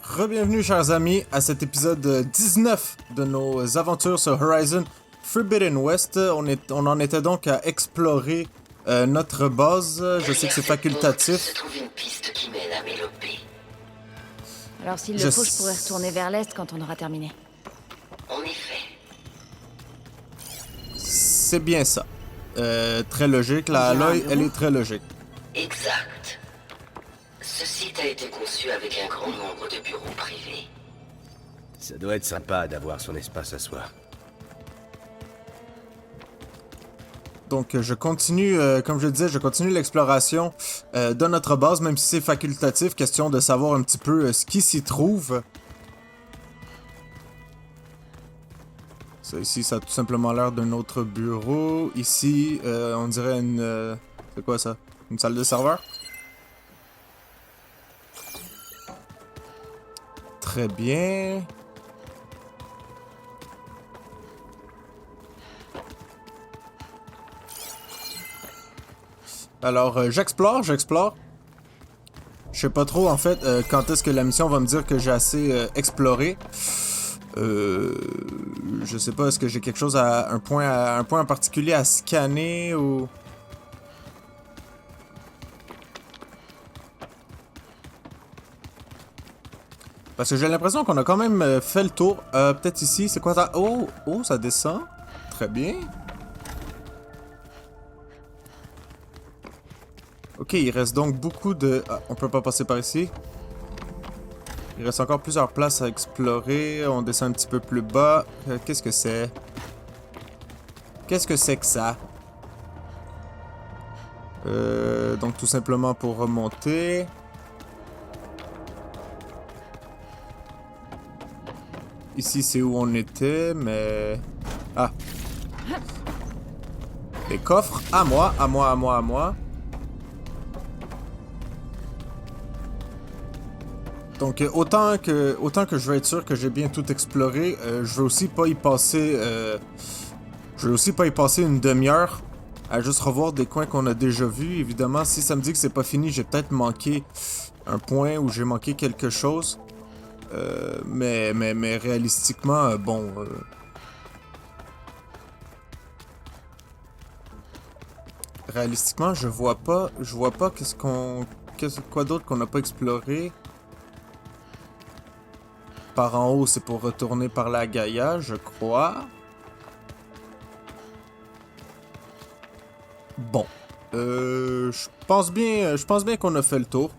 Re-bienvenue, chers amis, à cet épisode 19 de nos aventures sur Horizon Forbidden West. On en était donc à explorer notre base. Je sais que c'est facultatif. Se trouve une piste qui mène à Mélopée. Alors s'il le faut, je pourrais retourner vers l'est quand on aura terminé. En effet, C'est bien ça. Très logique. La Aloy, elle est très logique. exact. Ce site a été conçu avec un grand nombre de bureaux privés. Ça doit être sympa d'avoir son espace à soi. Donc je continue, comme je le disais, je continue l'exploration de notre base, même si c'est facultatif, question de savoir un petit peu ce qui s'y trouve. Ça ici, ça a tout simplement l'air d'un autre bureau. Ici, on dirait une... c'est quoi ça? Une salle de serveur? Très bien. Alors, j'explore. Je sais pas trop, en fait, quand est-ce que la mission va me dire que j'ai assez exploré. Je sais pas, est-ce que j'ai quelque chose un point en particulier à scanner ou... Parce que j'ai l'impression qu'on a quand même fait le tour. Peut-être ici, c'est quoi ça? Oh, ça descend. Très bien. Ok, il reste donc beaucoup de... Ah, on peut pas passer par ici. Il reste encore plusieurs places à explorer. On descend un petit peu plus bas. Qu'est-ce que c'est? Qu'est-ce que c'est que ça? Donc tout simplement pour remonter. Ici c'est où on était, mais... Ah. Les coffres. À moi. Donc autant que je veux être sûr que j'ai bien tout exploré, je veux aussi pas y passer une demi-heure à juste revoir des coins qu'on a déjà vus. Évidemment, si ça me dit que c'est pas fini, j'ai peut-être manqué un point ou j'ai manqué quelque chose. Mais réalistiquement, bon... Réalistiquement, je vois pas quoi d'autre qu'on n'a pas exploré. Par en haut, c'est pour retourner par la Gaïa, je crois. Bon. Je pense bien qu'on a fait le tour.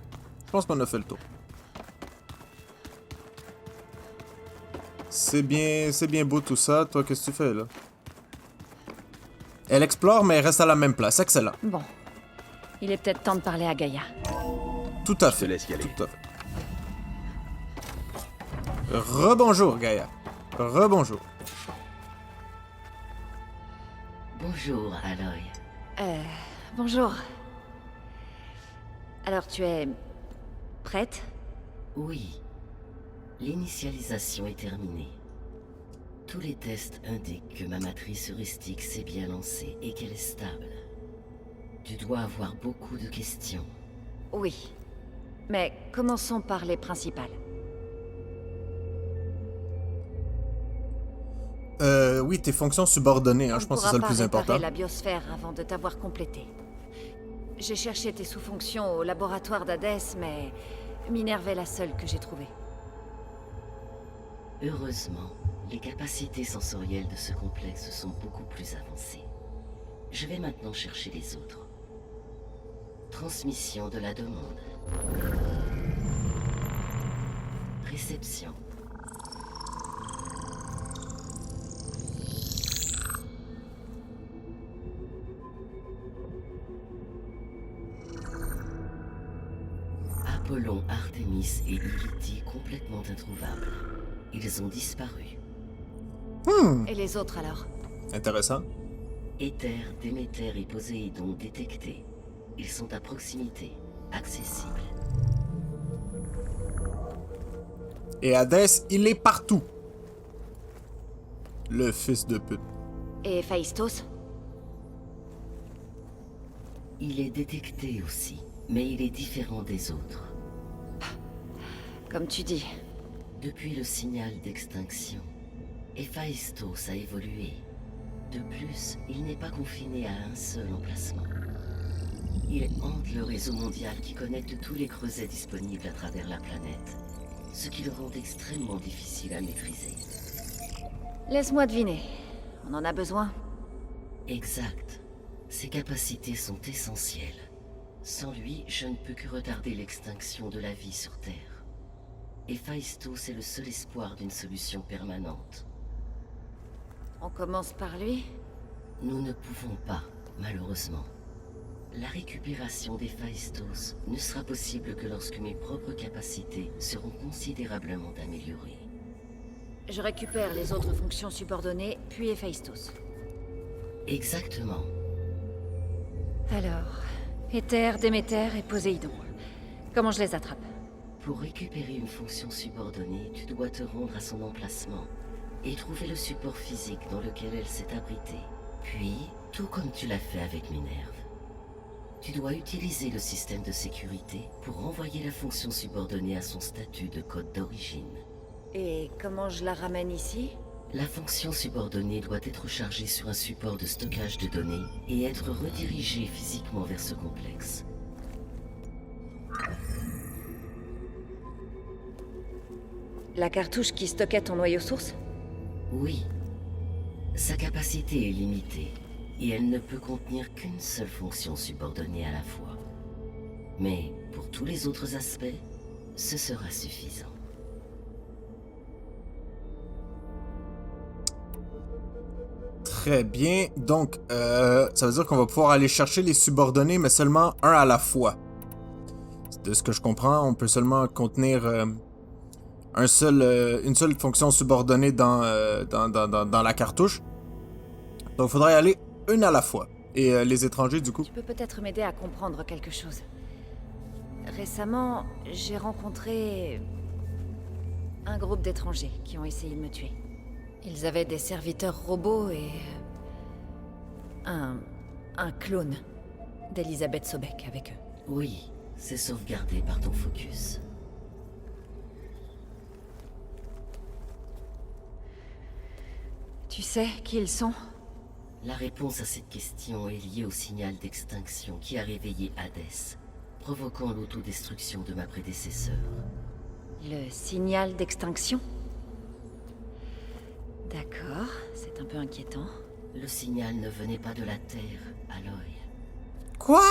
Je pense qu'on a fait le tour. C'est bien beau tout ça. Toi, qu'est-ce que tu fais, là? Elle explore, mais elle reste à la même place. Excellent. Bon. Il est peut-être temps de parler à Gaïa. Tout à Je te fait. laisse y aller. Tout à fait. Rebonjour, Gaïa. Rebonjour. Bonjour, Aloy. Bonjour. Alors tu es... prête? Oui. L'initialisation est terminée. Tous les tests indiquent que ma matrice heuristique s'est bien lancée et qu'elle est stable. Tu dois avoir beaucoup de questions. Oui. Mais commençons par les principales. Oui, tes fonctions subordonnées, hein, je pense que c'est ça le plus important. On ne pourra pas réparer la biosphère avant de t'avoir complété. J'ai cherché tes sous-fonctions au laboratoire d'Hadès, mais Minerve est la seule que j'ai trouvée. Heureusement, les capacités sensorielles de ce complexe sont beaucoup plus avancées. Je vais maintenant chercher les autres. Transmission de la demande. Réception. Apollon, Artemis et Lilith complètement introuvables. Ils ont disparu. Et les autres alors? Intéressant. Éther, Déméter et Poséidon détectés. Ils sont à proximité, accessibles. Et Hadès, il est partout. Le fils de pute. Et Phaistos? Il est détecté aussi, mais il est différent des autres. Comme tu dis, Depuis le signal d'extinction, Héphaïstos a évolué. De plus, il n'est pas confiné à un seul emplacement. Il hante le réseau mondial qui connecte tous les creusets disponibles à travers la planète, ce qui le rend extrêmement difficile à maîtriser. Laisse-moi deviner. On en a besoin? Exact. Ses capacités sont essentielles. Sans lui, je ne peux que retarder l'extinction de la vie sur Terre. Héphaïstos est le seul espoir d'une solution permanente. On commence par lui? Nous ne pouvons pas, malheureusement. La récupération d'Héphaïstos ne sera possible que lorsque mes propres capacités seront considérablement améliorées. Je récupère les autres fonctions subordonnées, puis Héphaïstos. Exactement. Alors, Éther, Déméter et Poséidon. Comment je les attrape? Pour récupérer une fonction subordonnée, tu dois te rendre à son emplacement et trouver le support physique dans lequel elle s'est abritée. Puis, tout comme tu l'as fait avec Minerve, tu dois utiliser le système de sécurité pour renvoyer la fonction subordonnée à son statut de code d'origine. Et comment je la ramène ici? La fonction subordonnée doit être chargée sur un support de stockage de données et être redirigée physiquement vers ce complexe. La cartouche qui stockait ton noyau source? Oui. Sa capacité est limitée, et elle ne peut contenir qu'une seule fonction subordonnée à la fois. Mais pour tous les autres aspects, ce sera suffisant. Très bien. Donc, ça veut dire qu'on va pouvoir aller chercher les subordonnés, mais seulement un à la fois. De ce que je comprends, on peut seulement contenir une seule fonction subordonnée dans la cartouche. Donc, il faudrait y aller une à la fois. Et les étrangers, du coup... Tu peux peut-être m'aider à comprendre quelque chose. Récemment, j'ai rencontré un groupe d'étrangers qui ont essayé de me tuer. Ils avaient des serviteurs robots et... un clone d'Elisabeth Sobek avec eux. Oui, c'est sauvegardé par ton focus. Tu sais qui ils sont? La réponse à cette question est liée au signal d'extinction qui a réveillé Hadès, provoquant l'autodestruction de ma prédécesseur. Le signal d'extinction? D'accord, c'est un peu inquiétant. Le signal ne venait pas de la Terre, Aloy. Quoi?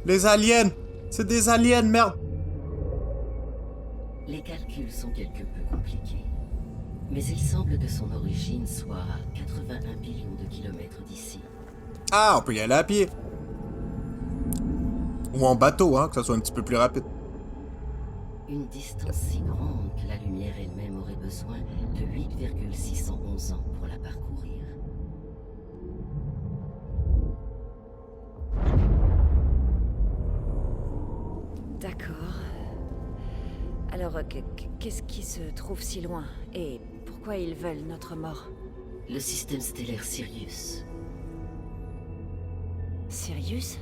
Les aliens! C'est des aliens, merde! Les calculs sont quelque peu compliqués. Mais il semble que son origine soit à 81 millions de kilomètres d'ici. Ah, on peut y aller à pied. Ou en bateau, hein, que ça soit un petit peu plus rapide. Une distance si grande que la lumière elle-même aurait besoin de 8,611 ans pour la parcourir. D'accord. Alors, qu'est-ce qui se trouve si loin? Et pourquoi ils veulent notre mort? Le système stellaire Sirius. Sirius?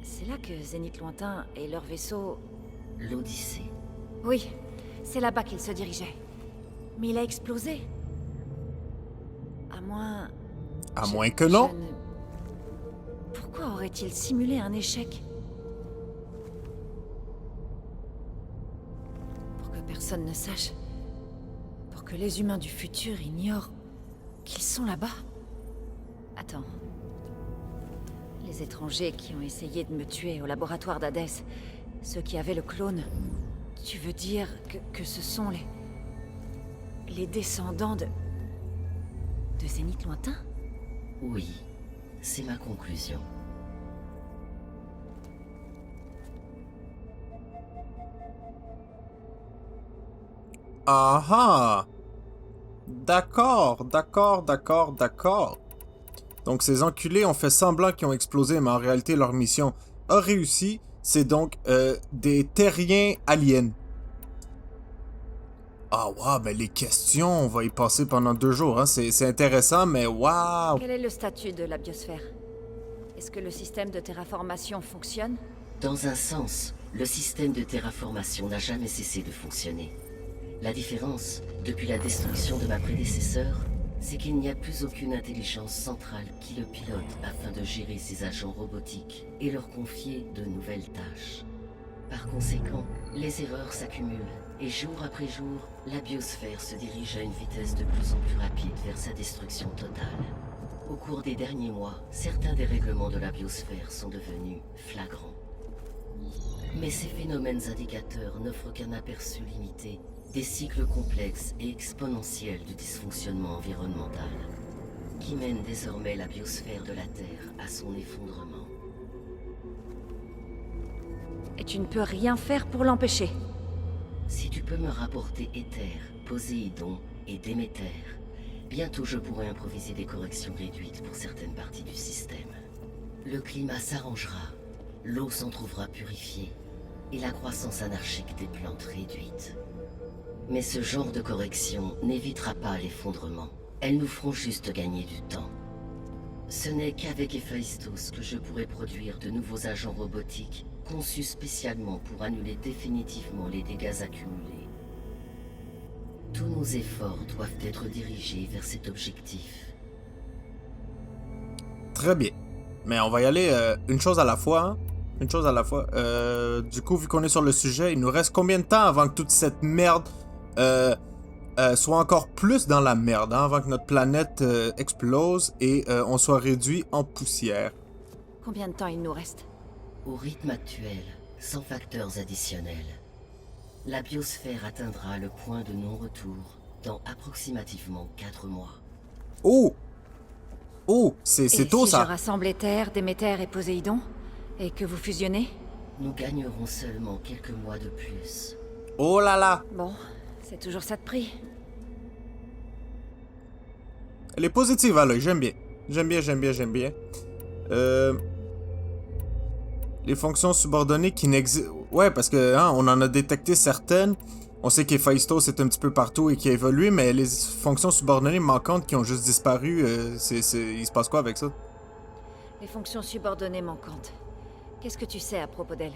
C'est là que Zénith Lointain et leur vaisseau... L'Odyssée. Oui, c'est là-bas qu'ils se dirigeaient. Mais il a explosé. À moins... À moins que non. Pourquoi aurait-il simulé un échec? Pour que personne ne sache. Pour que les humains du futur ignorent qu'ils sont là-bas. Attends. Les étrangers qui ont essayé de me tuer au laboratoire d'Hadès, ceux qui avaient le clone, tu veux dire que ce sont les descendants de Zénith Lointain? Oui, c'est ma conclusion. Ah ah! D'accord, d'accord, d'accord, d'accord. Donc ces enculés ont fait semblant qu'ils ont explosé, mais en réalité leur mission a réussi. C'est donc des terriens aliens. Ah waouh, mais les questions, on va y passer pendant 2 jours. Hein. C'est intéressant, mais waouh! Quel est le statut de la biosphère? Est-ce que le système de terraformation fonctionne? Dans un sens, le système de terraformation n'a jamais cessé de fonctionner. La différence, depuis la destruction de ma prédécesseur, c'est qu'il n'y a plus aucune intelligence centrale qui le pilote afin de gérer ses agents robotiques et leur confier de nouvelles tâches. Par conséquent, les erreurs s'accumulent et jour après jour, la biosphère se dirige à une vitesse de plus en plus rapide vers sa destruction totale. Au cours des derniers mois, certains dérèglements de la biosphère sont devenus flagrants. Mais ces phénomènes indicateurs n'offrent qu'un aperçu limité des cycles complexes et exponentiels du dysfonctionnement environnemental, qui mènent désormais la biosphère de la Terre à son effondrement. Et tu ne peux rien faire pour l'empêcher. Si tu peux me rapporter Éther, Poséidon et Déméter, bientôt je pourrai improviser des corrections réduites pour certaines parties du système. Le climat s'arrangera, l'eau s'en trouvera purifiée, et la croissance anarchique des plantes réduite. Mais ce genre de correction n'évitera pas l'effondrement. Elles nous feront juste gagner du temps. Ce n'est qu'avec Héphaïstos que je pourrai produire de nouveaux agents robotiques conçus spécialement pour annuler définitivement les dégâts accumulés. Tous nos efforts doivent être dirigés vers cet objectif. Très bien. Mais on va y aller une chose à la fois. Hein? Une chose à la fois. Du coup, vu qu'on est sur le sujet, il nous reste combien de temps avant que toute cette merde soit encore plus dans la merde, hein? Avant que notre planète explose et on soit réduit en poussière? Combien de temps il nous reste? Au rythme actuel, sans facteurs additionnels, la biosphère atteindra le point de non-retour dans approximativement 4 mois. Oh! Oh! C'est tôt, si ça! je rassemble Éther, Déméter et Poséidon? Et que vous fusionnez? Nous gagnerons seulement quelques mois de plus. Oh là là! Bon, c'est toujours ça de prix. Elle est positive, alors j'aime bien. J'aime bien. Les fonctions subordonnées qui n'existent... Ouais, parce que hein, on en a détecté certaines. On sait qu'Héphaïstos est un petit peu partout et qui a évolué, mais les fonctions subordonnées manquantes qui ont juste disparu, il se passe quoi avec ça? Les fonctions subordonnées manquantes. Qu'est-ce que tu sais à propos d'elles?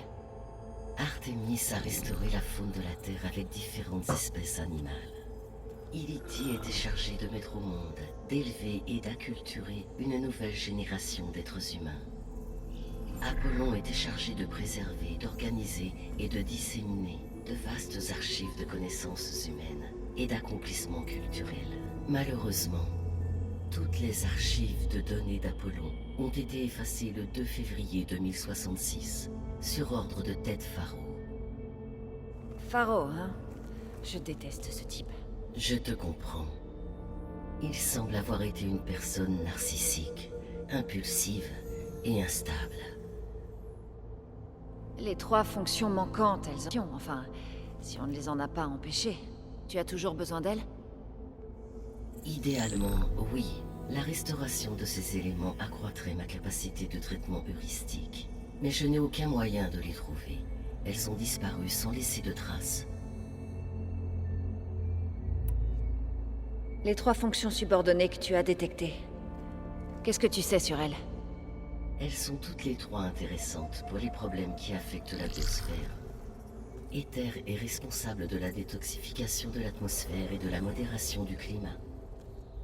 Artemis a restauré la faune de la Terre avec différentes espèces animales. Iliti était chargé de mettre au monde, d'élever et d'acculturer une nouvelle génération d'êtres humains. Apollon était chargé de préserver, d'organiser et de disséminer de vastes archives de connaissances humaines et d'accomplissements culturels. Malheureusement, toutes les archives de données d'Apollon ont été effacées le 2 février 2066, sur ordre de Ted Faro. Faro, hein? Je déteste ce type. Je te comprends. Il semble avoir été une personne narcissique, impulsive et instable. Les 3 fonctions manquantes, elles ont... Enfin, si on ne les en a pas empêchées. Tu as toujours besoin d'elles? Idéalement, oui. La restauration de ces éléments accroîtrait ma capacité de traitement heuristique. Mais je n'ai aucun moyen de les trouver. Elles ont disparu sans laisser de traces. Les 3 fonctions subordonnées que tu as détectées. Qu'est-ce que tu sais sur elles? Elles sont toutes les 3 intéressantes pour les problèmes qui affectent la biosphère. Éther est responsable de la détoxification de l'atmosphère et de la modération du climat.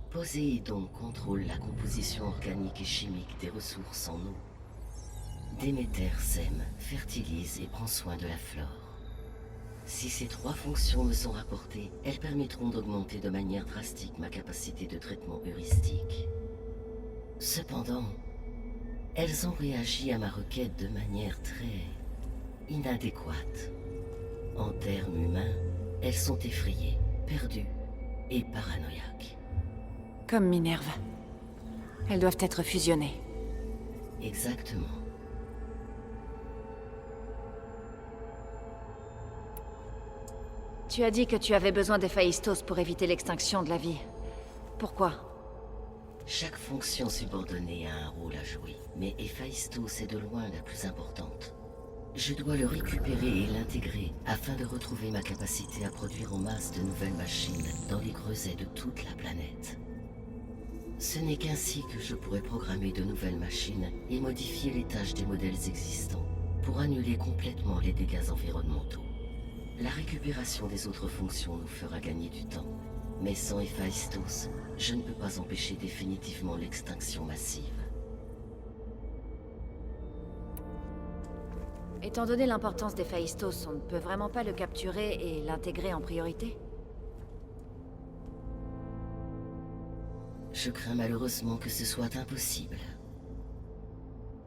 Poséidon contrôle la composition organique et chimique des ressources en eau. Déméter sème, fertilise et prend soin de la flore. Si ces 3 fonctions me sont rapportées, elles permettront d'augmenter de manière drastique ma capacité de traitement heuristique. Cependant, elles ont réagi à ma requête de manière très inadéquate. En termes humains, elles sont effrayées, perdues et paranoïaques. Comme Minerve. Elles doivent être fusionnées. Exactement. Tu as dit que tu avais besoin d'Héphaïstos pour éviter l'extinction de la vie. Pourquoi? Chaque fonction subordonnée a un rôle à jouer, mais Héphaïstos est de loin la plus importante. Je dois le récupérer et l'intégrer afin de retrouver ma capacité à produire en masse de nouvelles machines dans les creusets de toute la planète. Ce n'est qu'ainsi que je pourrai programmer de nouvelles machines et modifier les tâches des modèles existants pour annuler complètement les dégâts environnementaux. La récupération des autres fonctions nous fera gagner du temps. Mais sans Héphaïstos, je ne peux pas empêcher définitivement l'extinction massive. Étant donné l'importance d'Héphaïstos, on ne peut vraiment pas le capturer et l'intégrer en priorité? Je crains malheureusement que ce soit impossible.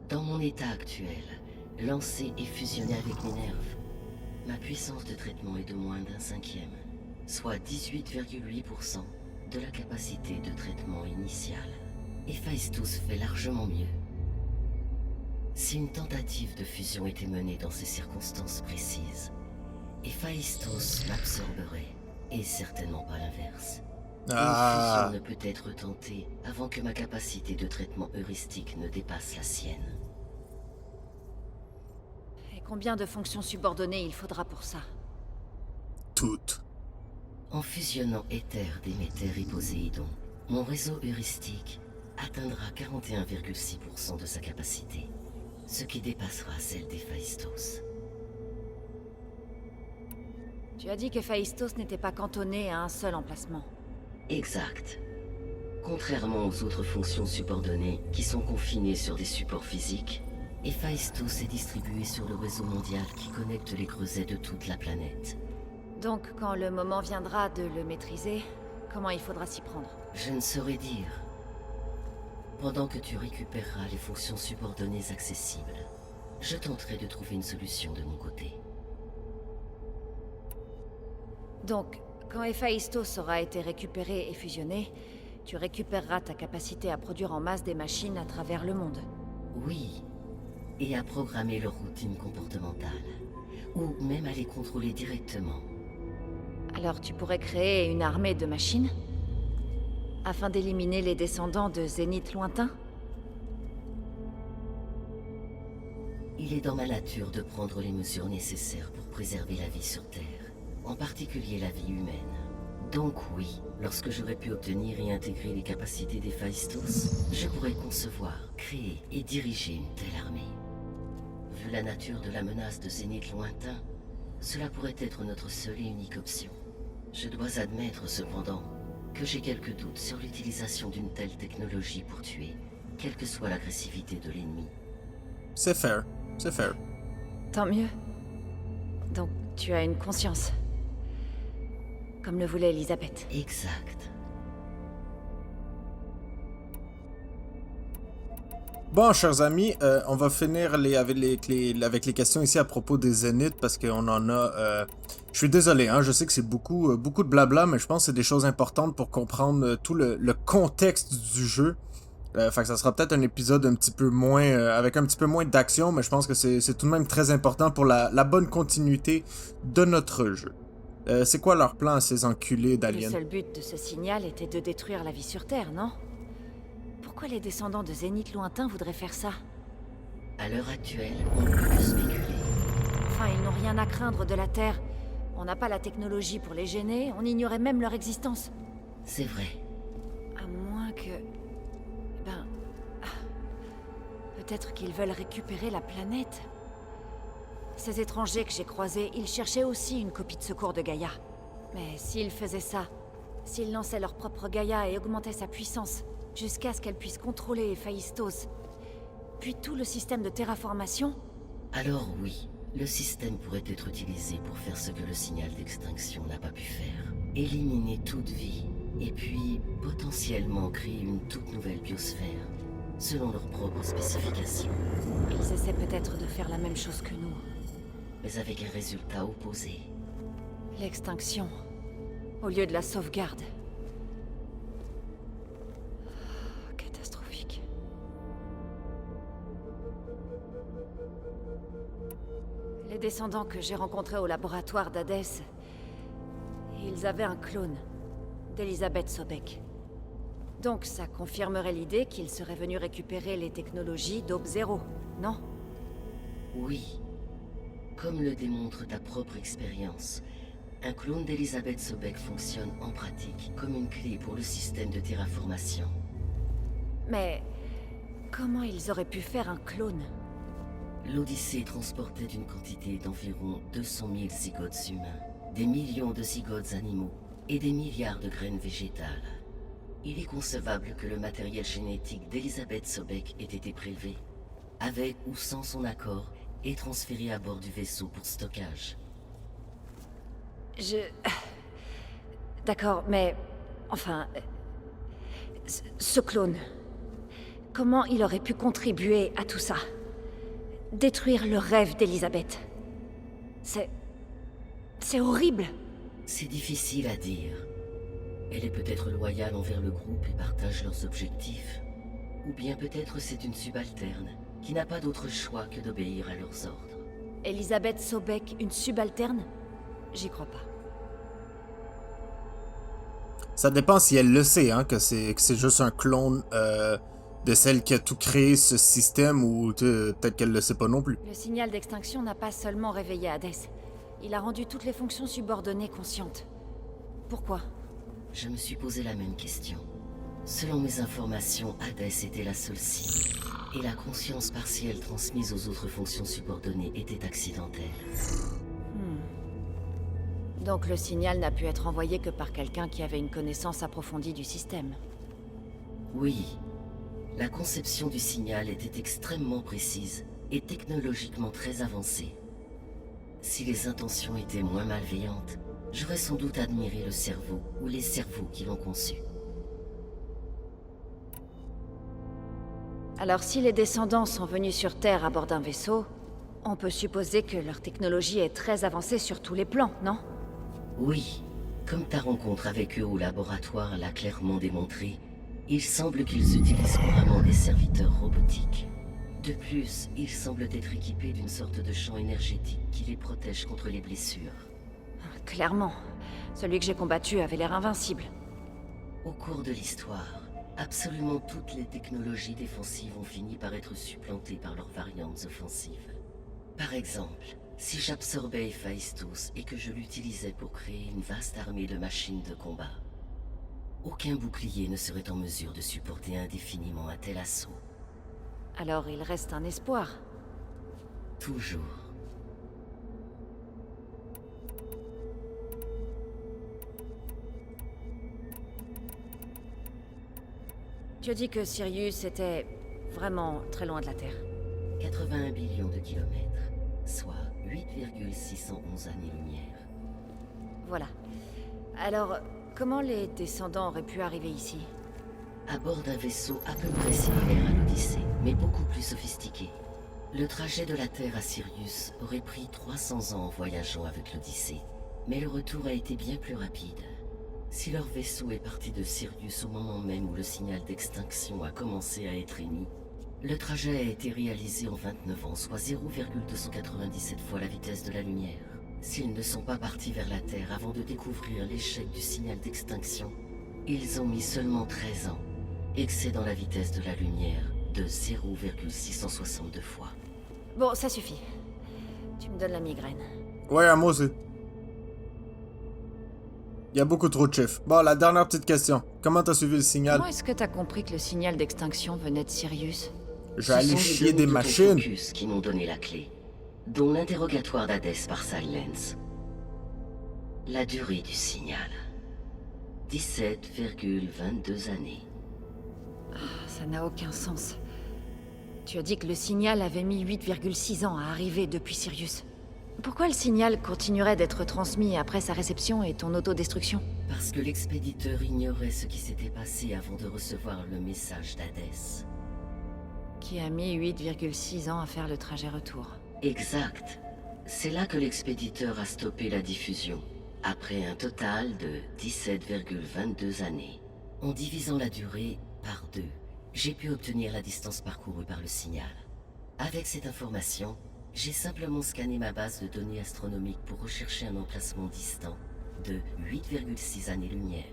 Dans mon état actuel, lancer et fusionner avec Minerve, ma puissance de traitement est de moins d'un cinquième, soit 18,8% de la capacité de traitement initiale. Héphaïstos fait largement mieux. Si une tentative de fusion était menée dans ces circonstances précises, Héphaïstos m'absorberait, et certainement pas l'inverse. Une fusion ne peut être tentée avant que ma capacité de traitement heuristique ne dépasse la sienne. Et combien de fonctions subordonnées il faudra pour ça? Toutes. En fusionnant Éther, Déméter et Poséidon, mon réseau heuristique atteindra 41,6% de sa capacité, ce qui dépassera celle d'Héphaïstos. Tu as dit qu'Héphaïstos n'était pas cantonné à un seul emplacement. Exact. Contrairement aux autres fonctions subordonnées qui sont confinées sur des supports physiques, Héphaïstos est distribué sur le réseau mondial qui connecte les creusets de toute la planète. Donc, quand le moment viendra de le maîtriser, comment il faudra s'y prendre? Je ne saurais dire. Pendant que tu récupéreras les fonctions subordonnées accessibles, je tenterai de trouver une solution de mon côté. Donc, quand Héphaïstos aura été récupéré et fusionné, tu récupéreras ta capacité à produire en masse des machines à travers le monde. Oui, et à programmer leur routine comportementale, ou même à les contrôler directement. Alors tu pourrais créer une armée de machines? Afin d'éliminer les descendants de Zénith lointain? Il est dans ma nature de prendre les mesures nécessaires pour préserver la vie sur Terre, en particulier la vie humaine. Donc oui, lorsque j'aurai pu obtenir et intégrer les capacités d'Héphaïstos, je pourrais concevoir, créer et diriger une telle armée. Vu la nature de la menace de Zénith lointain, cela pourrait être notre seule et unique option. Je dois admettre cependant que j'ai quelques doutes sur l'utilisation d'une telle technologie pour tuer, quelle que soit l'agressivité de l'ennemi. C'est fair. C'est fair. Tant mieux. Donc tu as une conscience. Comme le voulait Elisabeth. Exact. Bon, chers amis, on va finir avec les questions ici à propos des Zéniths parce qu'on en a... Je suis désolé, hein, je sais que c'est beaucoup de blabla, mais je pense que c'est des choses importantes pour comprendre tout le contexte du jeu. Fait que ça sera peut-être un épisode un petit peu moins... avec un petit peu moins d'action, mais je pense que c'est tout de même très important pour la bonne continuité de notre jeu. C'est quoi leur plan à ces enculés Le d'aliens? seul but de ce signal était de détruire la vie sur Terre, non? Pourquoi les descendants de Zénith lointain voudraient faire ça? À l'heure actuelle, on ne peut que spéculer. Enfin, ils n'ont rien à craindre de la Terre. On n'a pas la technologie pour les gêner, on ignorait même leur existence. C'est vrai. À moins que... Ben... Peut-être qu'ils veulent récupérer la planète. Ces étrangers que j'ai croisés, ils cherchaient aussi une copie de secours de Gaïa. Mais s'ils faisaient ça, s'ils lançaient leur propre Gaïa et augmentaient sa puissance, jusqu'à ce qu'elle puisse contrôler Héphaïstos, puis tout le système de terraformation... Alors oui, le système pourrait être utilisé pour faire ce que le signal d'extinction n'a pas pu faire. Éliminer toute vie, et puis potentiellement créer une toute nouvelle biosphère, selon leurs propres spécifications. Ils essaient peut-être de faire la même chose que nous. Mais avec un résultat opposé. L'extinction, au lieu de la sauvegarde. Catastrophique. Les descendants que j'ai rencontrés au laboratoire d'Hadès, ils avaient un clone d'Elisabeth Sobek. Donc ça confirmerait l'idée qu'ils seraient venus récupérer les technologies d'Aube Zéro, non? Oui. Comme le démontre ta propre expérience, un clone d'Elisabeth Sobek fonctionne en pratique comme une clé pour le système de terraformation. Mais comment ils auraient pu faire un clone? L'Odyssée transportait une quantité d'environ 200 000 zygotes humains, des millions de zygotes animaux et des milliards de graines végétales. Il est concevable que le matériel génétique d'Elizabeth Sobek ait été prélevé, avec ou sans son accord, et transféré à bord du vaisseau pour stockage. D'accord, mais... Enfin... Ce clone... Comment il aurait pu contribuer à tout ça? Détruire le rêve d'Elizabeth. C'est horrible. C'est difficile à dire. Elle est peut-être loyale envers le groupe et partage leurs objectifs. Ou bien peut-être c'est une subalterne, qui n'a pas d'autre choix que d'obéir à leurs ordres. Elizabeth Sobek, une subalterne? J'y crois pas. Ça dépend si elle le sait, hein, que c'est juste un clone de celle qui a tout créé ce système, ou peut-être qu'elle le sait pas non plus. Le signal d'extinction n'a pas seulement réveillé Hades. Il a rendu toutes les fonctions subordonnées conscientes. Pourquoi? Je me suis posé la même question. Selon mes informations, Hades était la seule cible, et la conscience partielle transmise aux autres fonctions subordonnées était accidentelle. Donc le signal n'a pu être envoyé que par quelqu'un qui avait une connaissance approfondie du système. Oui. La conception du signal était extrêmement précise et technologiquement très avancée. Si les intentions étaient moins malveillantes, j'aurais sans doute admiré le cerveau ou les cerveaux qui l'ont conçu. Alors si les descendants sont venus sur Terre à bord d'un vaisseau, on peut supposer que leur technologie est très avancée sur tous les plans, non? Oui. Comme ta rencontre avec eux au laboratoire l'a clairement démontré, il semble qu'ils utilisent couramment des serviteurs robotiques. De plus, ils semblent être équipés d'une sorte de champ énergétique qui les protège contre les blessures. Clairement. Celui que j'ai combattu avait l'air invincible. Au cours de l'histoire, absolument toutes les technologies défensives ont fini par être supplantées par leurs variantes offensives. Par exemple, si j'absorbais Héphaïstos et que je l'utilisais pour créer une vaste armée de machines de combat, aucun bouclier ne serait en mesure de supporter indéfiniment un tel assaut. Alors il reste un espoir. Toujours. Tu as dit que Sirius était vraiment très loin de la Terre. 81 billions de kilomètres, soit 8,611 années-lumière. Voilà. Alors, comment les descendants auraient pu arriver ici? À bord d'un vaisseau à peu près similaire à l'Odyssée, mais beaucoup plus sophistiqué. Le trajet de la Terre à Sirius aurait pris 300 ans en voyageant avec l'Odyssée, mais le retour a été bien plus rapide. Si leur vaisseau est parti de Sirius au moment même où le signal d'extinction a commencé à être émis, le trajet a été réalisé en 29 ans, soit 0,297 fois la vitesse de la lumière. S'ils ne sont pas partis vers la Terre avant de découvrir l'échec du signal d'extinction, ils ont mis seulement 13 ans, excédant la vitesse de la lumière de 0,662 fois. Bon, ça suffit. Tu me donnes la migraine. Ouais, moi aussi. Il y a beaucoup trop de chiffres. Bon, la dernière petite question. Comment t'as suivi le signal? Comment est-ce que t'as compris que le signal d'extinction venait de Sirius? J'ai allé chier des machines. Focus qui m'ont donné la clé, dont l'interrogatoire d'Hadès par Silence. La durée du signal. 17,22 années. Ça n'a aucun sens. Tu as dit que le signal avait mis 8,6 ans à arriver depuis Sirius. Pourquoi le signal continuerait d'être transmis après sa réception et ton autodestruction? Parce que l'expéditeur ignorait ce qui s'était passé avant de recevoir le message d'Hadès. Qui a mis 8,6 ans à faire le trajet retour. Exact. C'est là que l'expéditeur a stoppé la diffusion, après un total de 17,22 années. En divisant la durée par 2, j'ai pu obtenir la distance parcourue par le signal. Avec cette information, j'ai simplement scanné ma base de données astronomiques pour rechercher un emplacement distant de 8,6 années-lumière.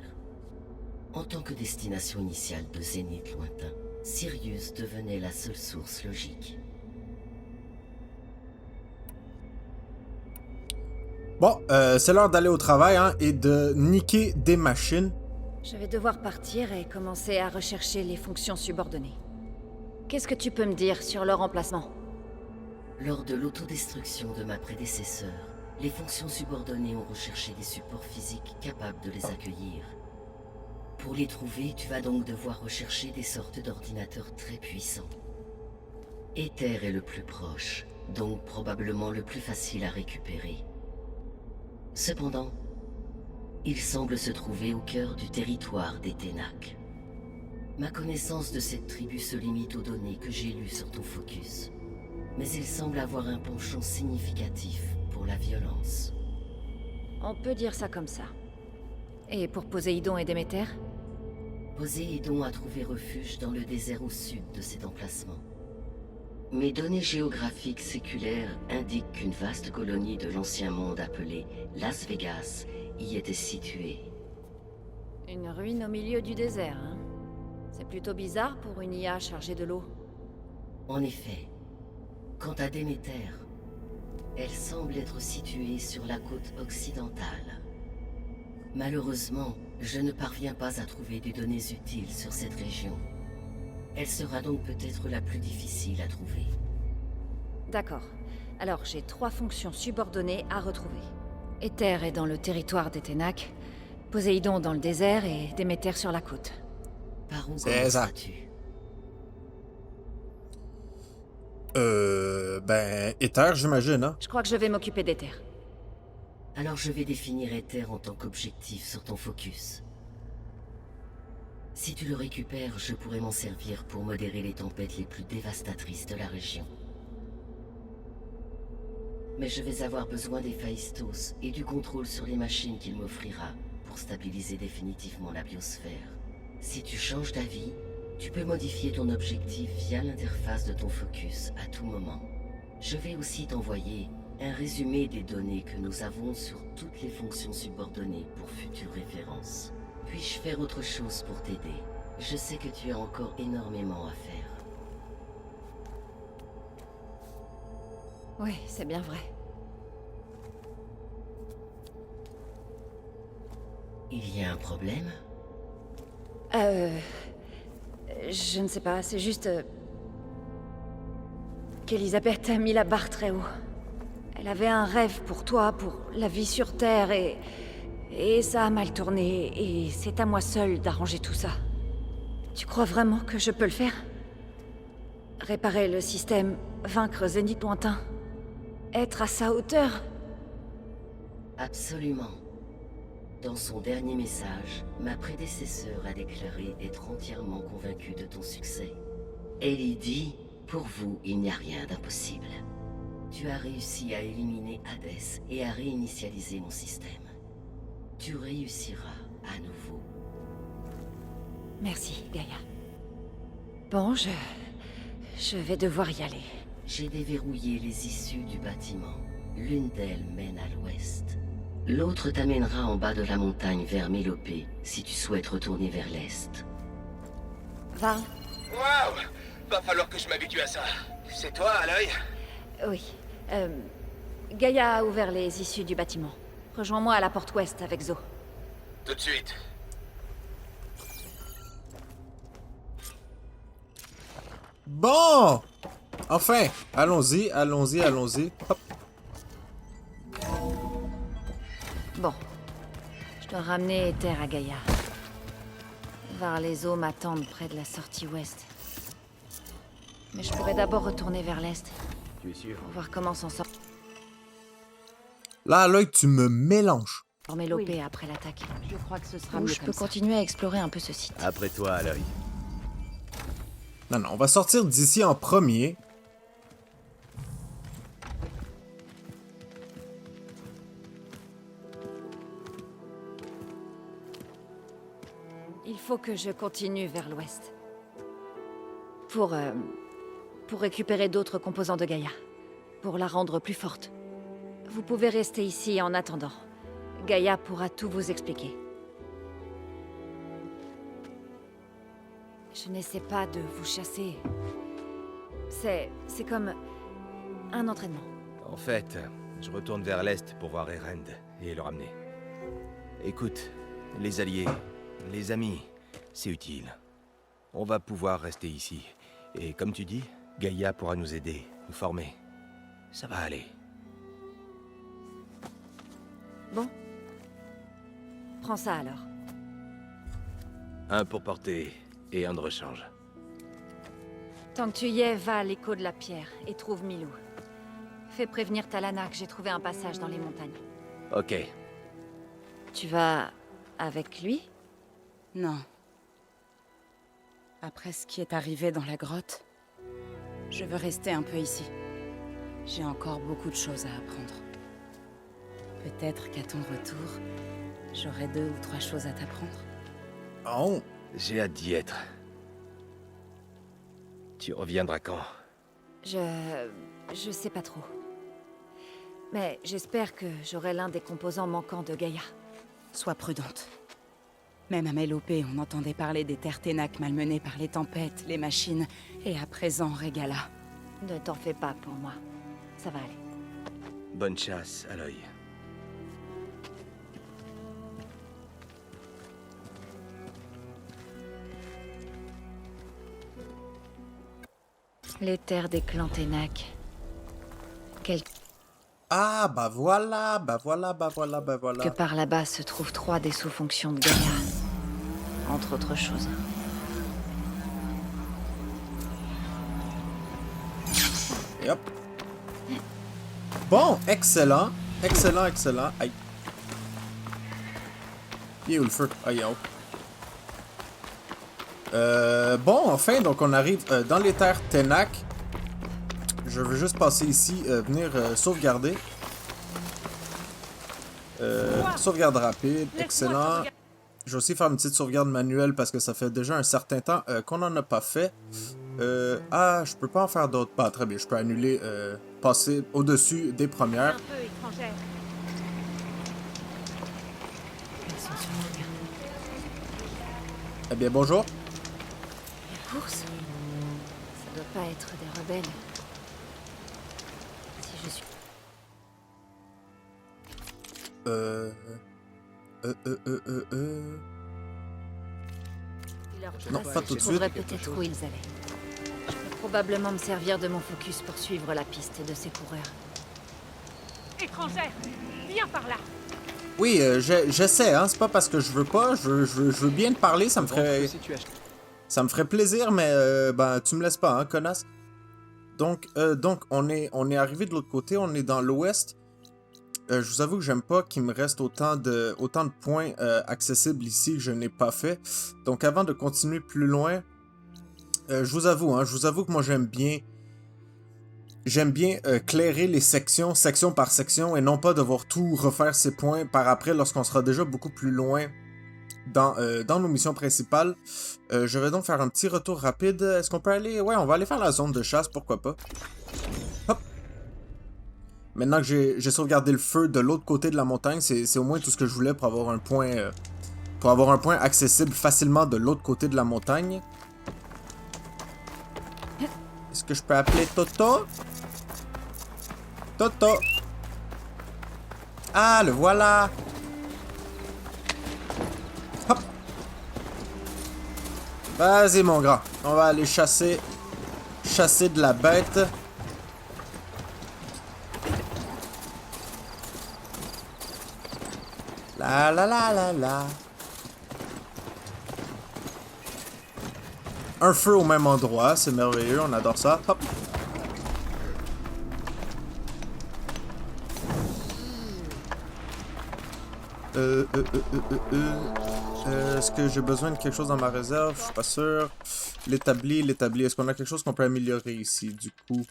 En tant que destination initiale de zénith lointain, Sirius devenait la seule source logique. Bon, c'est l'heure d'aller au travail, hein, et de niquer des machines. Je vais devoir partir et commencer à rechercher les fonctions subordonnées. Qu'est-ce que tu peux me dire sur leur emplacement? Lors de l'autodestruction de ma prédécesseur, les fonctions subordonnées ont recherché des supports physiques capables de les accueillir. Pour les trouver, tu vas donc devoir rechercher des sortes d'ordinateurs très puissants. Aether est le plus proche, donc probablement le plus facile à récupérer. Cependant, il semble se trouver au cœur du territoire des Ténac. Ma connaissance de cette tribu se limite aux données que j'ai lues sur ton focus. Mais il semble avoir un penchant significatif pour la violence. On peut dire ça comme ça. Et pour Poséidon et Déméter? Poséidon a trouvé refuge dans le désert au sud de cet emplacement. Mes données géographiques séculaires indiquent qu'une vaste colonie de l'ancien monde appelée Las Vegas y était située. Une ruine au milieu du désert, hein? C'est plutôt bizarre pour une IA chargée de l'eau. En effet, quant à Déméter, elle semble être située sur la côte occidentale. Malheureusement, je ne parviens pas à trouver des données utiles sur cette région. Elle sera donc peut-être la plus difficile à trouver. D'accord. Alors j'ai 3 fonctions subordonnées à retrouver. Aether est dans le territoire des Ténac, Poséidon dans le désert et Déméter sur la côte. Par où C'est ça. commenceras-tu? Aether, j'imagine, hein? Je crois que je vais m'occuper d'Aether. Alors je vais définir Aether en tant qu'objectif sur ton focus. Si tu le récupères, je pourrai m'en servir pour modérer les tempêtes les plus dévastatrices de la région. Mais je vais avoir besoin des Phaistos et du contrôle sur les machines qu'il m'offrira pour stabiliser définitivement la biosphère. Si tu changes d'avis, tu peux modifier ton objectif via l'interface de ton focus à tout moment. Je vais aussi t'envoyer un résumé des données que nous avons sur toutes les fonctions subordonnées pour futures références. Puis-je faire autre chose pour t'aider? Je sais que tu as encore énormément à faire. Oui, c'est bien vrai. Il y a un problème? Je ne sais pas, c'est juste... qu'Elisabeth a mis la barre très haut. Elle avait un rêve pour toi, pour la vie sur Terre, et ça a mal tourné, et c'est à moi seule d'arranger tout ça. Tu crois vraiment que je peux le faire? Réparer le système, vaincre Zénith lointain, être à sa hauteur? Absolument. Dans son dernier message, ma prédécesseur a déclaré être entièrement convaincue de ton succès. Elle y dit, pour vous, il n'y a rien d'impossible. Tu as réussi à éliminer Hadès et à réinitialiser mon système. Tu réussiras à nouveau. Merci, Gaïa. Bon, je vais devoir y aller. J'ai déverrouillé les issues du bâtiment. L'une d'elles mène à l'ouest. L'autre t'amènera en bas de la montagne vers Mélopée, si tu souhaites retourner vers l'est. Varl? Waouh! Va falloir que je m'habitue à ça. C'est toi, à l'œil? Oui. Gaïa a ouvert les issues du bâtiment. Rejoins-moi à la porte ouest avec Zo. Tout de suite. Bon! Enfin! Allons-y, allons-y, allons-y. Hop. Bon. Je dois ramener Aether à Gaïa. Varl et Zo m'attendent près de la sortie ouest. Mais je pourrais d'abord retourner vers l'est. Tu es sûr? Pour voir comment s'en sort. Là, à l'œil, tu me mélanges. Mélopée après l'attaque. Je crois que ce sera Ou mieux je comme peux ça. continuer à explorer un peu ce site. Après toi, à l'œil. Non, non, on va sortir d'ici en premier. Il faut que je continue vers l'ouest. Pour récupérer d'autres composants de Gaïa. Pour la rendre plus forte. Vous pouvez rester ici en attendant. Gaïa pourra tout vous expliquer. Je n'essaie pas de vous chasser. C'est comme un entraînement. En fait, je retourne vers l'est pour voir Erend et le ramener. Écoute, les alliés, les amis, c'est utile. On va pouvoir rester ici. Et comme tu dis, Gaïa pourra nous aider, nous former. Ça va aller. Bon. Prends ça alors. Un pour porter et un de rechange. Tant que tu y es, va à l'écho de la pierre et trouve Milou. Fais prévenir Talana que j'ai trouvé un passage dans les montagnes. Ok. Tu vas... avec lui? Non. Après ce qui est arrivé dans la grotte, je veux rester un peu ici. J'ai encore beaucoup de choses à apprendre. Peut-être qu'à ton retour, j'aurai 2 ou 3 choses à t'apprendre. Oh! J'ai hâte d'y être. Tu reviendras quand? Je sais pas trop. Mais j'espère que j'aurai l'un des composants manquants de Gaïa. Sois prudente. Même à Mélopée, on entendait parler des terres Ténac malmenées par les tempêtes, les machines, et à présent Régala. Ne t'en fais pas pour moi. Ça va aller. Bonne chasse à l'œil. Les terres des clans Ténac. Ah, bah voilà, bah voilà, bah voilà, bah voilà. Que par là-bas se trouvent 3 des sous-fonctions de Gaïa. Entre autres choses. Et hop. Bon, excellent. Excellent, excellent. Aïe. Il est où le feu? Aïe, oh. Bon, enfin, donc on arrive dans les terres Ténac. Je veux juste passer ici, venir sauvegarder. Sauvegarde rapide, excellent. Je vais aussi faire une petite sauvegarde manuelle parce que ça fait déjà un certain temps qu'on n'en a pas fait. Ah, je peux pas en faire d'autres. Bah, très bien, je peux annuler, passer au-dessus des premières. Un peu étrangère. Elles sont sur la carte. Eh bien, bonjour. La course? Ça doit pas être des rebelles. Si je suis... Non, pas tout de Je suite. trouverai peut-être où ils allaient. Je peux probablement me servir de mon focus pour suivre la piste de ces coureurs. Étrangère, viens par là. Oui, j'essaie, hein. C'est pas parce que je veux pas. Je veux bien te parler, ça me ferait plaisir, mais ben, tu me laisses pas, hein, connasse. Donc on est arrivé de l'autre côté, on est dans l'ouest. Je vous avoue que j'aime pas qu'il me reste autant de points accessibles ici que je n'ai pas fait. Donc avant de continuer plus loin, je vous avoue que moi j'aime bien clairer les sections, section par section, et non pas devoir tout refaire ces points par après lorsqu'on sera déjà beaucoup plus loin dans nos missions principales. Je vais donc faire un petit retour rapide. Est-ce qu'on peut aller... Ouais, on va aller faire la zone de chasse, pourquoi pas. Hop! Maintenant que j'ai sauvegardé le feu de l'autre côté de la montagne, c'est au moins tout ce que je voulais pour avoir un point... accessible facilement de l'autre côté de la montagne. Est-ce que je peux appeler Toto? Toto! Ah, le voilà! Hop! Vas-y, mon grand. On va aller chasser de la bête. La la la la la. Un feu au même endroit, c'est merveilleux, on adore ça. Hop. Est-ce que j'ai besoin de quelque chose dans ma réserve? Je suis pas sûr. L'établi. Est-ce qu'on a quelque chose qu'on peut améliorer ici, du coup?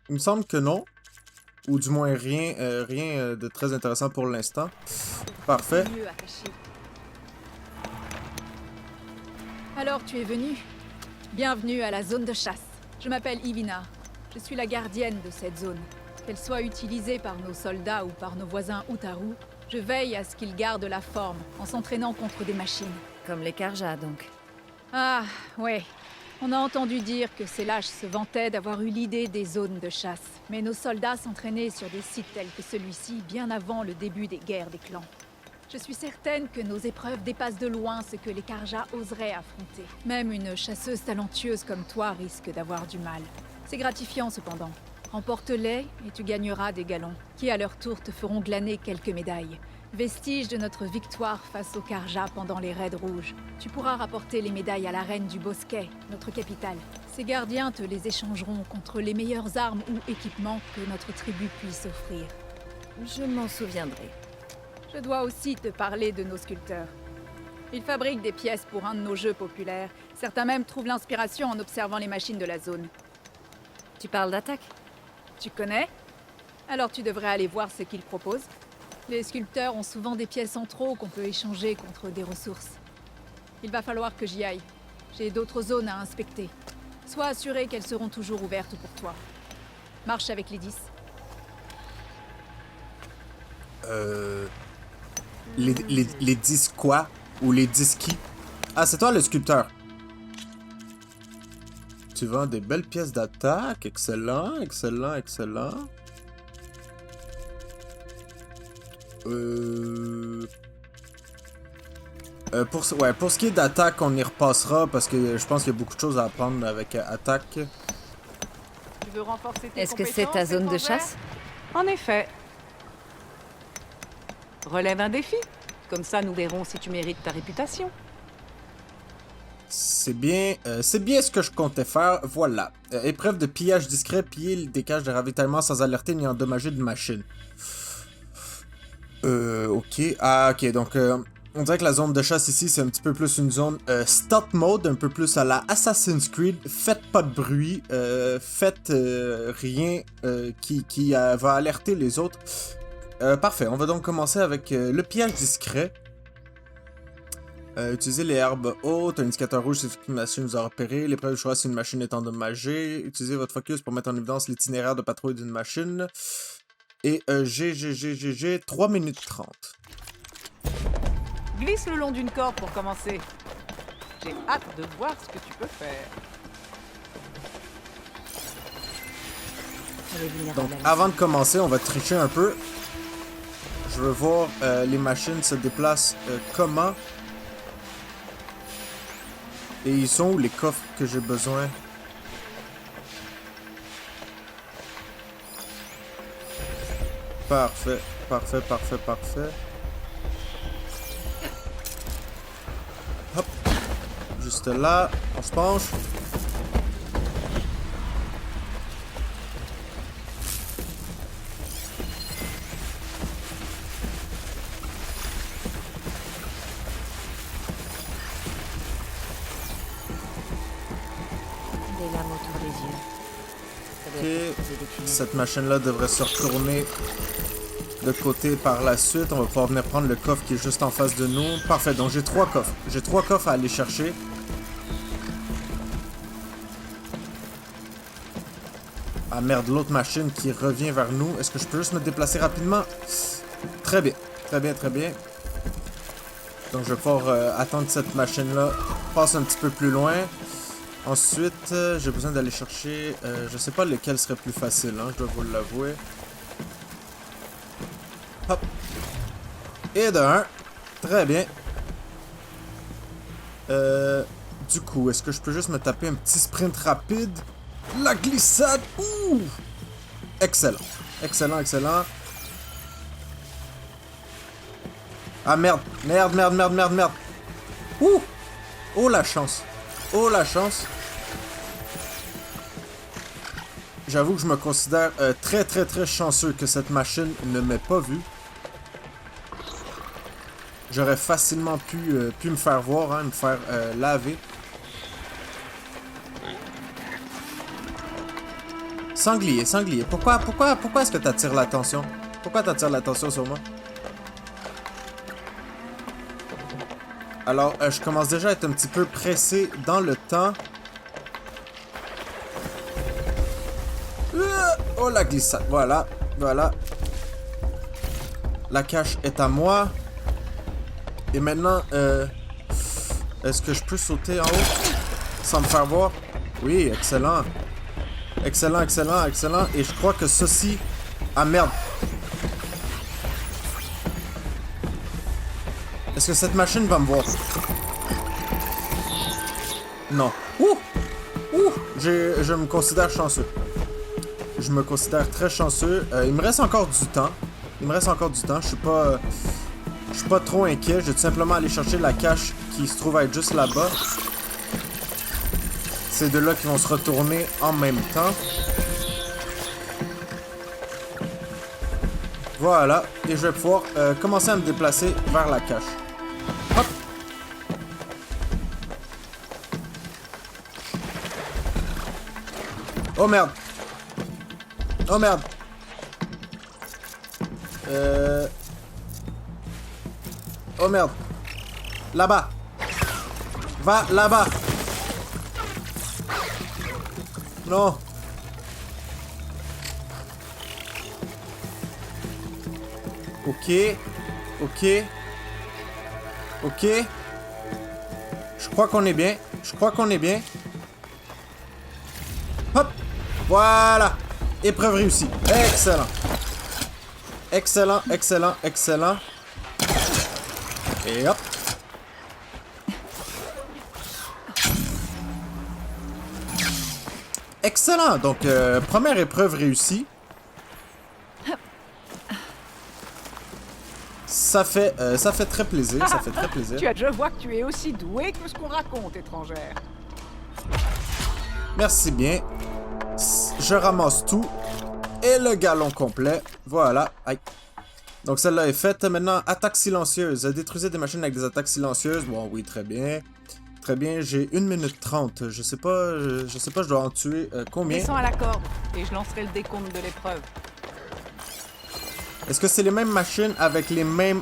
Il me semble que non. Ou du moins rien de très intéressant pour l'instant. Parfait. Mieux attaché. Alors tu es venu. Bienvenue à la zone de chasse. Je m'appelle Ivina. Je suis la gardienne de cette zone. Qu'elle soit utilisée par nos soldats ou par nos voisins Utaru, je veille à ce qu'ils gardent la forme en s'entraînant contre des machines. Comme les Karja, donc. Ah, ouais. On a entendu dire que ces lâches se vantaient d'avoir eu l'idée des zones de chasse. Mais nos soldats s'entraînaient sur des sites tels que celui-ci bien avant le début des guerres des clans. Je suis certaine que nos épreuves dépassent de loin ce que les Karja oseraient affronter. Même une chasseuse talentueuse comme toi risque d'avoir du mal. C'est gratifiant cependant. Remporte-les et tu gagneras des galons, qui à leur tour te feront glaner quelques médailles. Vestige de notre victoire face aux Karja pendant les raids rouges. Tu pourras rapporter les médailles à la reine du Bosquet, notre capitale. Ces gardiens te les échangeront contre les meilleures armes ou équipements que notre tribu puisse offrir. Je m'en souviendrai. Je dois aussi te parler de nos sculpteurs. Ils fabriquent des pièces pour un de nos jeux populaires. Certains même trouvent l'inspiration en observant les machines de la zone. Tu parles d'attaque? Tu connais? Alors tu devrais aller voir ce qu'ils proposent. Les sculpteurs ont souvent des pièces en trop qu'on peut échanger contre des ressources. Il va falloir que j'y aille. J'ai d'autres zones à inspecter. Sois assuré qu'elles seront toujours ouvertes pour toi. Marche avec les 10. Les 10 quoi? Ou les 10 qui? Ah, c'est toi le sculpteur. Tu vends des belles pièces d'attaque. Excellent, excellent, excellent. Pour ce qui est d'attaque, on y repassera parce que je pense qu'il y a beaucoup de choses à apprendre avec attaque. Tu veux renforcer tes Est-ce que c'est ta zone de chasse? En effet. Relève un défi. Comme ça, nous verrons si tu mérites ta réputation. C'est bien ce que je comptais faire. Voilà. Épreuve de pillage discret, piller des caches de ravitaillement sans alerter ni endommager de machine. Ok. Ah, ok. Donc, on dirait que la zone de chasse ici, c'est un petit peu plus une zone stealth mode, un peu plus à la Assassin's Creed. Faites pas de bruit. Faites rien qui va alerter les autres. Parfait. On va donc commencer avec le pillage discret. Utilisez les herbes hautes, un indicateur rouge si une machine vous a repéré, l'épreuve de choix si une machine est endommagée, utilisez votre focus pour mettre en évidence l'itinéraire de patrouille d'une machine, et G, 3 minutes 30. Glisse le long d'une corde pour commencer. J'ai hâte de voir ce que tu peux faire. Donc avant de commencer, on va tricher un peu. Je veux voir les machines se déplacent comment. Et ils sont où les coffres que j'ai besoin? Parfait, parfait, parfait, parfait. Hop. Juste là, on se penche. Cette machine-là devrait se retourner de côté par la suite. On va pouvoir venir prendre le coffre qui est juste en face de nous. Parfait, donc j'ai 3 coffres. J'ai 3 coffres à aller chercher. Ah merde, l'autre machine qui revient vers nous. Est-ce que je peux juste me déplacer rapidement? Très bien, très bien, très bien. Donc je vais pouvoir attendre que cette machine-là passe un petit peu plus loin. Ensuite, j'ai besoin d'aller chercher... je sais pas lequel serait plus facile, hein, je dois vous l'avouer. Hop. Et de 1. Très bien. Du coup, est-ce que je peux juste me taper un petit sprint rapide? La glissade! Ouh! Excellent. Excellent, excellent. Ah merde! Merde, merde, merde, merde, merde! Ouh! Oh la chance! Oh la chance! J'avoue que je me considère très très très chanceux que cette machine ne m'ait pas vu. J'aurais facilement pu me faire voir, hein, me faire laver. Sanglier, sanglier. Pourquoi est-ce que t'attires l'attention? Pourquoi t'attires l'attention sur moi? Alors, je commence déjà à être un petit peu pressé dans le temps. Oh, la glissade. Voilà, voilà. La cache est à moi. Et maintenant, est-ce que je peux sauter en haut sans me faire voir? Oui, excellent. Excellent, excellent, excellent. Et je crois que ceci... Ah, merde. Est-ce que cette machine va me voir? Non. Ouh! Ouh! Je me considère chanceux. Je me considère très chanceux. Il me reste encore du temps. Il me reste encore du temps. Je suis pas trop inquiet. Je vais tout simplement aller chercher la cache qui se trouve être juste là-bas. C'est de là qui vont se retourner en même temps. Voilà. Et je vais pouvoir commencer à me déplacer vers la cache. Hop! Oh merde! Oh merde! Oh merde! Là-bas! Va là-bas! Non! Ok. Ok. Ok. Je crois qu'on est bien. Je crois qu'on est bien. Hop! Voilà! Épreuve réussie. Excellent. Excellent, excellent, excellent. Et hop! Excellent! Donc, première épreuve réussie. Ça fait très plaisir, ça fait très plaisir. Je vois que tu es aussi doué que ce qu'on raconte, étrangère. Merci bien. Je ramasse tout. Et le galon complet. Voilà. Aïe. Donc celle-là est faite. Maintenant, attaque silencieuse. Détruisez des machines avec des attaques silencieuses. Bon, oui, très bien. Très bien, j'ai 1 minute 30. Je sais pas, je dois en tuer combien? Descends à la corde et je lancerai le décompte de l'épreuve. Est-ce que c'est les mêmes machines avec les mêmes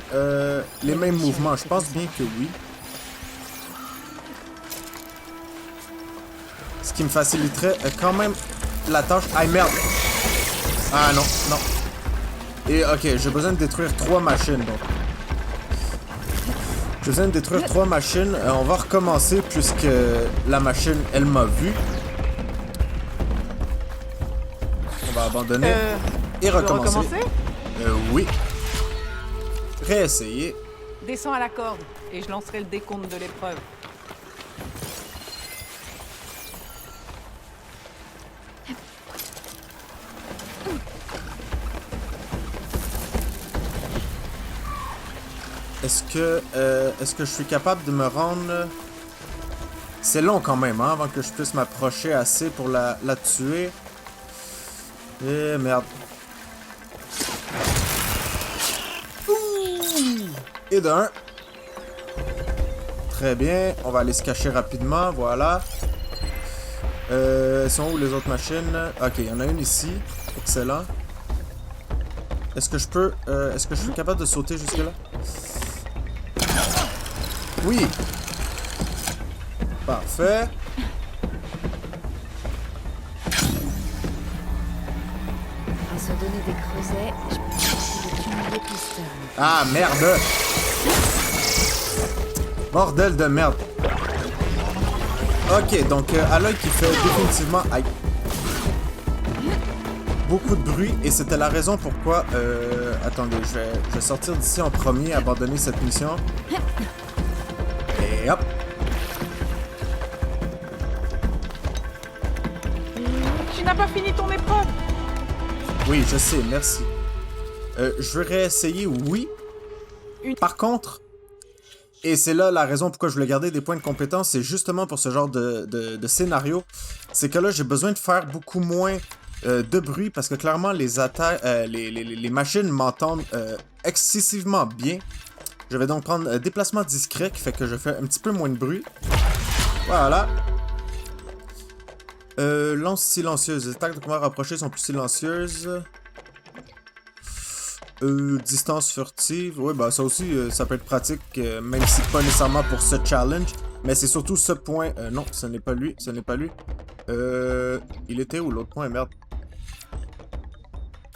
mouvements? Je pense bien que oui. Ce qui me faciliterait quand même la tâche. Ah merde! Ah non, non. Et ok, j'ai besoin de détruire 3 machines donc. J'ai besoin de détruire 3 machines. On va recommencer puisque la machine, elle m'a vu. On va abandonner et recommencer. Oui. Réessayer. Descends à la corde et je lancerai le décompte de l'épreuve. Est-ce que je suis capable de me rendre... C'est long quand même, hein, avant que je puisse m'approcher assez pour la tuer. Eh merde. Et d'un. Très bien. On va aller se cacher rapidement. Voilà. Sont où les autres machines? Ok, il y en a une ici. Excellent. Est-ce que je peux... est-ce que je suis capable de sauter jusque-là? Oui. Parfait. À se donner des creusets, je peux cumuler pisteur. Ah, merde! Bordel de merde. Ok, donc à l'œil qui fait définitivement... Aïe. Beaucoup de bruit, et c'était la raison pourquoi... attendez, je vais sortir d'ici en premier, abandonner cette mission. Et hop! Tu n'as pas fini ton épreuve. Oui, je sais, merci. Je vais réessayer, oui. Par contre, et c'est là la raison pourquoi je voulais garder des points de compétence, c'est justement pour ce genre de scénario. C'est que là, j'ai besoin de faire beaucoup moins de bruit parce que clairement, les machines m'entendent excessivement bien. Je vais donc prendre déplacement discret qui fait que je fais un petit peu moins de bruit. Voilà. Lance silencieuse. Les attaques de combat rapprochées sont plus silencieuses. Distance furtive. Oui, bah ça aussi, ça peut être pratique, même si pas nécessairement pour ce challenge. Mais c'est surtout ce point. Non, ce n'est pas lui. Ce n'est pas lui. Il était où l'autre point? Merde.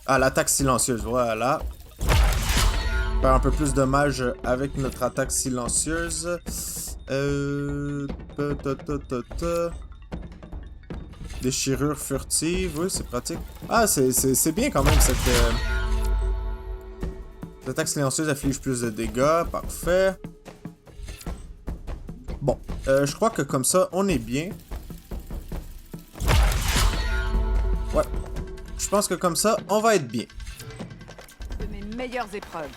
Ah, l'attaque silencieuse. Voilà. Faire un peu plus de dommages avec notre attaque silencieuse. Déchirure furtive. Oui, c'est pratique. Ah, c'est bien quand même cette... L'attaque silencieuse afflige plus de dégâts. Parfait. Je crois que comme ça, on est bien. Ouais. Je pense que comme ça, on va être bien. De mes meilleures épreuves.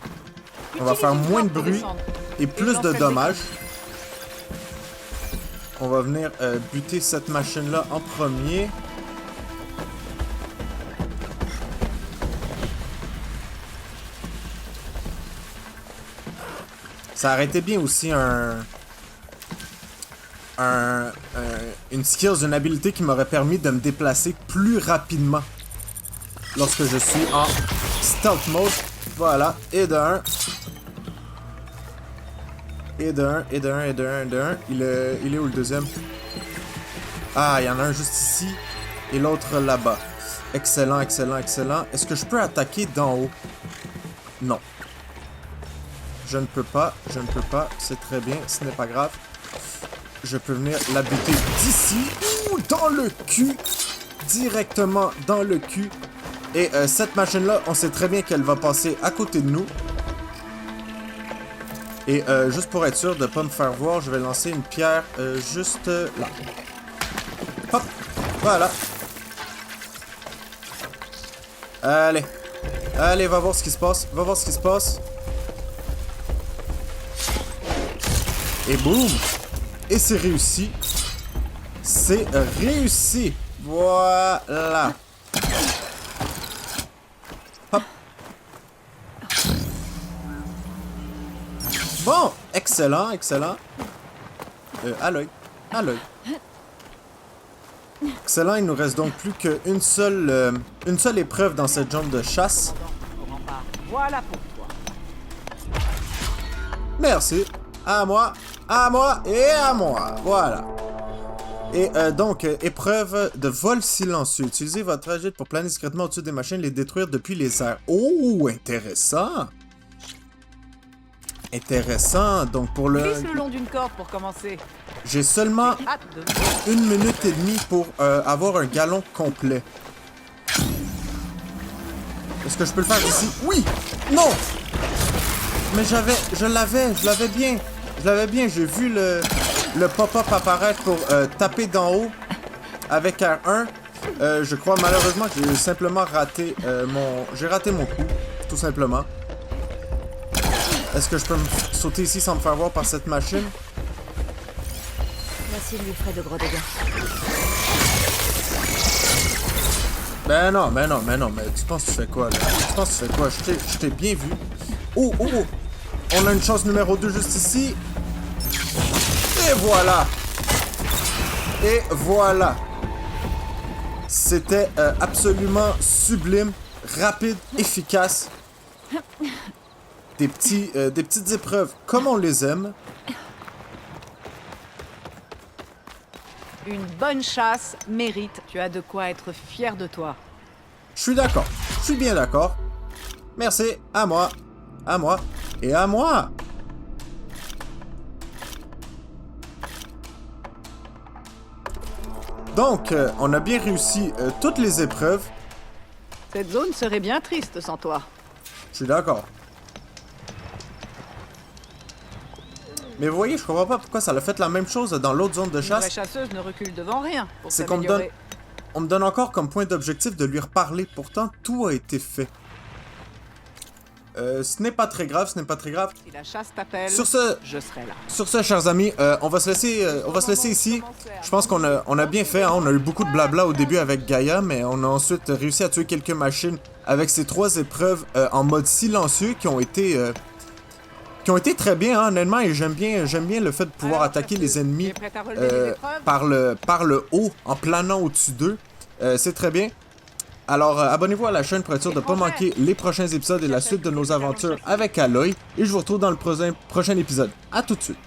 On va faire Utilise une moins de corde pour bruit descendre. et plus lance de le dommages. On va venir buter cette machine-là en premier. Ça aurait été bien aussi une skills, une habilité qui m'aurait permis de me déplacer plus rapidement lorsque je suis en stealth mode. Voilà, et de 1. Et de 1, et de 1, et de 1, et de 1. Il est où le deuxième? Ah, il y en a un juste ici et l'autre là-bas. Excellent, excellent, excellent. Est-ce que je peux attaquer d'en haut? Non. Je ne peux pas, je ne peux pas. C'est très bien, ce n'est pas grave. Je peux venir la buter d'ici ou dans le cul. Directement dans le cul. Et cette machine-là, on sait très bien qu'elle va passer à côté de nous. Et juste pour être sûr de ne pas me faire voir, je vais lancer une pierre juste là. Hop, voilà. Allez. Allez, va voir ce qui se passe. Va voir ce qui se passe. Et boum! Et c'est réussi. C'est réussi. Voilà. Hop. Bon, excellent, excellent. À l'œil. À l'œil. Excellent, il nous reste donc plus qu'une seule épreuve dans cette zone de chasse. Voilà pour toi. Merci. À moi et à moi. Voilà. Et donc, épreuve de vol silencieux. Utilisez votre trajet pour planer discrètement au-dessus des machines et les détruire depuis les airs. Oh, intéressant. Intéressant. Donc, pour le... Glisse le long d'une corde pour commencer. J'ai seulement Hâte de... 1 minute et demie pour avoir un galon complet. Est-ce que je peux le faire ici? Oui! Non! Mais je l'avais bien. Je l'avais bien, j'ai vu le pop-up apparaître pour taper d'en haut avec R1. Je crois malheureusement que j'ai simplement raté j'ai raté mon coup, tout simplement. Est-ce que je peux me sauter ici sans me faire voir par cette machine? L'acide lui ferait de gros dégâts. Ben non, mais tu penses que tu fais quoi là? Tu penses que tu fais quoi? Je t'ai bien vu. Oh, oh, oh! On a une chance numéro 2 juste ici. Et voilà. Et voilà. C'était absolument sublime, rapide, efficace. Des petites épreuves comme on les aime. Une bonne chasse mérite. Tu as de quoi être fier de toi. Je suis d'accord. Je suis bien d'accord. Merci. À moi. À moi. Et à moi. Donc, on a bien réussi toutes les épreuves. Cette zone serait bien triste sans toi. Je suis d'accord. Mais vous voyez, je comprends pas pourquoi ça a fait la même chose dans l'autre zone de Une vraie chasse. chasseuse ne recule devant rien pour C'est qu'on me donne... s'améliorer. On me donne encore comme point d'objectif de lui reparler. Pourtant, tout a été fait. Ce n'est pas très grave, ce n'est pas très grave. Si la chasse t'appelle, Sur ce, je serai là. chers amis, on va se laisser ici. Je pense qu'on a bien fait, hein. On a eu beaucoup de blabla au début avec Gaïa, mais on a ensuite réussi à tuer quelques machines avec ces 3 épreuves en mode silencieux qui ont été très bien, hein, honnêtement, et j'aime bien le fait de pouvoir attaquer les ennemis Tu es prête à relever les épreuves? par le haut, en planant au-dessus d'eux. C'est très bien. Alors, abonnez-vous à la chaîne pour être sûr de ne pas manquer les prochains épisodes et la suite de nos aventures avec Aloy. Et je vous retrouve dans le prochain épisode. À tout de suite.